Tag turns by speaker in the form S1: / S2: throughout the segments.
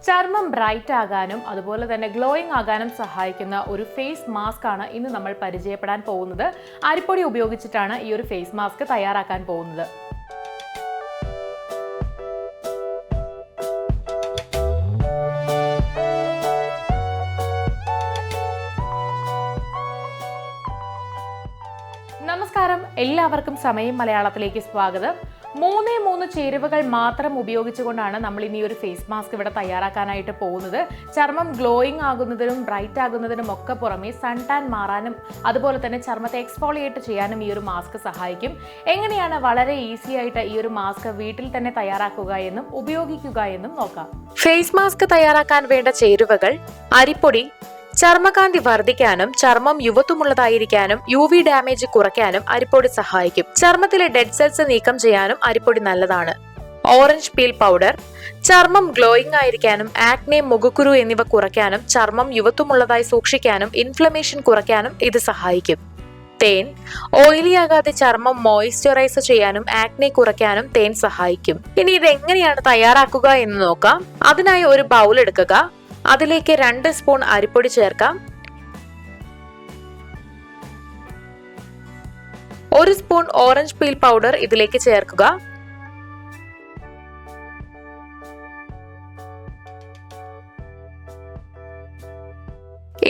S1: ചർമ്മം ബ്രൈറ്റ് ആകാനും അതുപോലെ തന്നെ ഗ്ലോയിങ് ആകാനും സഹായിക്കുന്ന ഒരു ഫേസ് മാസ്ക് ആണ് ഇന്ന് നമ്മൾ പരിചയപ്പെടാൻ പോകുന്നത്. അരിപ്പൊടി ഉപയോഗിച്ചിട്ടാണ് ഈ ഒരു ഫേസ് മാസ്ക് തയ്യാറാക്കാൻ പോകുന്നത്. നമസ്കാരം, എല്ലാവർക്കും സമയം മലയാളത്തിലേക്ക് സ്വാഗതം. മൂന്ന് ചേരുവകൾ മാത്രം ഉപയോഗിച്ചുകൊണ്ടാണ് നമ്മൾ ഇനി ഒരു ഫേസ് മാസ്ക് ഇവിടെ തയ്യാറാക്കാനായിട്ട് പോകുന്നത്. ചർമ്മം ഗ്ലോയിങ് ആകുന്നതിനും ബ്രൈറ്റ് ആകുന്നതിനും ഒക്കെ പുറമെ സൺ ടാൻ മാറാനും അതുപോലെ തന്നെ ചർമ്മത്തെ എക്സ്ഫോളിയേറ്റ് ചെയ്യാനും ഈ ഒരു മാസ്ക് സഹായിക്കും. എങ്ങനെയാണ് വളരെ ഈസി ആയിട്ട് ഈ ഒരു മാസ്ക് വീട്ടിൽ തന്നെ തയ്യാറാക്കുക എന്നും ഉപയോഗിക്കുക എന്നും നോക്കാം. ഫേസ് മാസ്ക് തയ്യാറാക്കാൻ വേണ്ട ചേരുവകൾ: അരിപ്പൊടി. ചർമ്മകാന്തി വർദ്ധിക്കാനും ചർമ്മം യുവത്വമുള്ളതായിരിക്കാനും UV ഡാമേജ് കുറയ്ക്കാനും അരിപ്പൊടി സഹായിക്കും. ചർമ്മത്തിലെ ഡെഡ് സെൽസ് നീക്കം ചെയ്യാനും അരിപ്പൊടി നല്ലതാണ്. Orange peel powder. ചർമ്മം ഗ്ലോയിങ് ആയിരിക്കാനും ആക്നെ, മുഖക്കുരു എന്നിവ കുറയ്ക്കാനും ചർമ്മം യുവത്വമുള്ളതായി സൂക്ഷിക്കാനും ഇൻഫ്ലമേഷൻ കുറയ്ക്കാനും ഇത് സഹായിക്കും. തേൻ. ഓയിലി ആകാതെ ചർമ്മം മോയിസ്ചറൈസ് ചെയ്യാനും ആക്നെ കുറയ്ക്കാനും തേൻ സഹായിക്കും. ഇനി ഇത് എങ്ങനെയാണ് തയ്യാറാക്കുക എന്ന് നോക്കാം. അതിനായി ഒരു ബൗൾ എടുക്കുക. അതിലേക്ക് 2 സ്പൂൺ അരിപ്പൊടി ചേർക്കാം. 1 സ്പൂൺ ഓറഞ്ച് പീൽ പൗഡർ ഇതിലേക്ക് ചേർക്കുക.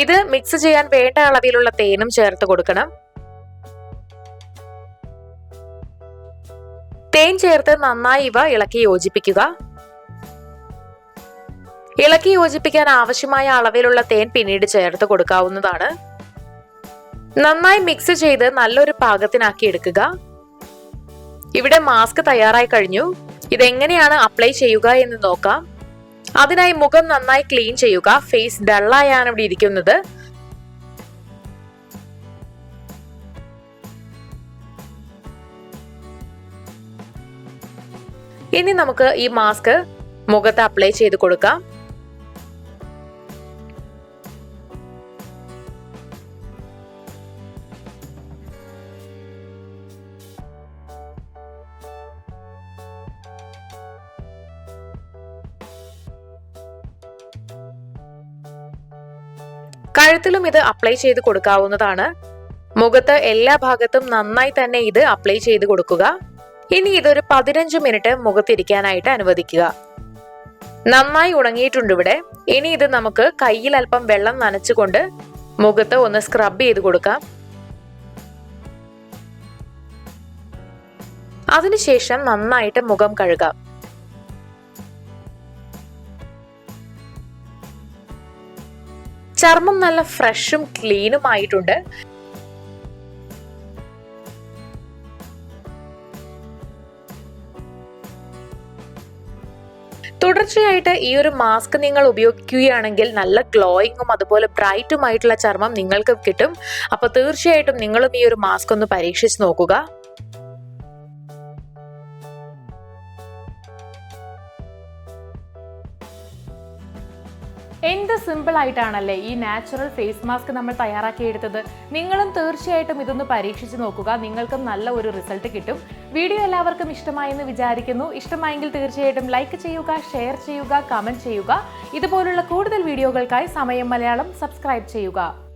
S1: ഇത് മിക്സ് ചെയ്യാൻ വേണ്ട അളവിലുള്ള തേനും ചേർത്ത് കൊടുക്കണം. തേൻ ചേർത്ത് നന്നായി ഇവ ഇളക്കി യോജിപ്പിക്കുക. ഇളക്കി യോജിപ്പിക്കാൻ ആവശ്യമായ അളവിലുള്ള തേൻ പിന്നീട് ചേർത്ത് കൊടുക്കാവുന്നതാണ്. നന്നായി മിക്സ് ചെയ്ത് നല്ലൊരു പാകത്തിനാക്കി എടുക്കുക. ഇവിടെ മാസ്ക് തയ്യാറായി കഴിഞ്ഞു. ഇതെങ്ങനെയാണ് അപ്ലൈ ചെയ്യുക എന്ന് നോക്കാം. അതിനായി മുഖം നന്നായി ക്ലീൻ ചെയ്യുക. ഫേസ് ഡള്ളായാണ് ഇവിടെ ഇരിക്കുന്നത്. ഇനി നമുക്ക് ഈ മാസ്ക് മുഖത്ത് അപ്ലൈ ചെയ്ത് കൊടുക്കാം. കഴുത്തിലും ഇത് അപ്ലൈ ചെയ്ത് കൊടുക്കാവുന്നതാണ്. മുഖത്ത് എല്ലാ ഭാഗത്തും നന്നായി തന്നെ ഇത് അപ്ലൈ ചെയ്ത് കൊടുക്കുക. ഇനി ഇതൊരു 15 മിനിറ്റ് മുഖത്തിരിക്കാനായിട്ട് അനുവദിക്കുക. നന്നായി ഉണങ്ങിയിട്ടുണ്ട് ഇവിടെ. ഇനി ഇത് നമുക്ക് കയ്യിൽ അല്പം വെള്ളം നനച്ചുകൊണ്ട് മുഖത്ത് ഒന്ന് സ്ക്രബ് ചെയ്ത് കൊടുക്കാം. അതിനുശേഷം നന്നായിട്ട് മുഖം കഴുകാം. ചർമ്മം നല്ല ഫ്രഷും ക്ലീനും ആയിട്ടുണ്ട്. തുടർച്ചയായിട്ട് ഈ ഒരു മാസ്ക് നിങ്ങൾ ഉപയോഗിക്കുകയാണെങ്കിൽ നല്ല ഗ്ലോയിങ്ങും അതുപോലെ ബ്രൈറ്റും ആയിട്ടുള്ള ചർമ്മം നിങ്ങൾക്ക് കിട്ടും. അപ്പൊ തീർച്ചയായിട്ടും നിങ്ങളും ഈ ഒരു മാസ്ക് ഒന്ന് പരീക്ഷിച്ച് നോക്കുക. എന്ത് സിമ്പിൾ ആയിട്ടാണല്ലേ ഈ നാച്ചുറൽ ഫേസ് മാസ്ക് നമ്മൾ തയ്യാറാക്കിയെടുത്തത്. നിങ്ങളും തീർച്ചയായിട്ടും ഇതൊന്ന് പരീക്ഷിച്ച് നോക്കുക. നിങ്ങൾക്കും നല്ല ഒരു റിസൾട്ട് കിട്ടും. വീഡിയോ എല്ലാവർക്കും ഇഷ്ടമായെന്ന് വിചാരിക്കുന്നു. ഇഷ്ടമായെങ്കിൽ തീർച്ചയായിട്ടും ലൈക്ക് ചെയ്യുക, ഷെയർ ചെയ്യുക, കമന്റ് ചെയ്യുക. ഇതുപോലുള്ള കൂടുതൽ വീഡിയോകൾക്കായി സമയം മലയാളം സബ്സ്ക്രൈബ് ചെയ്യുക.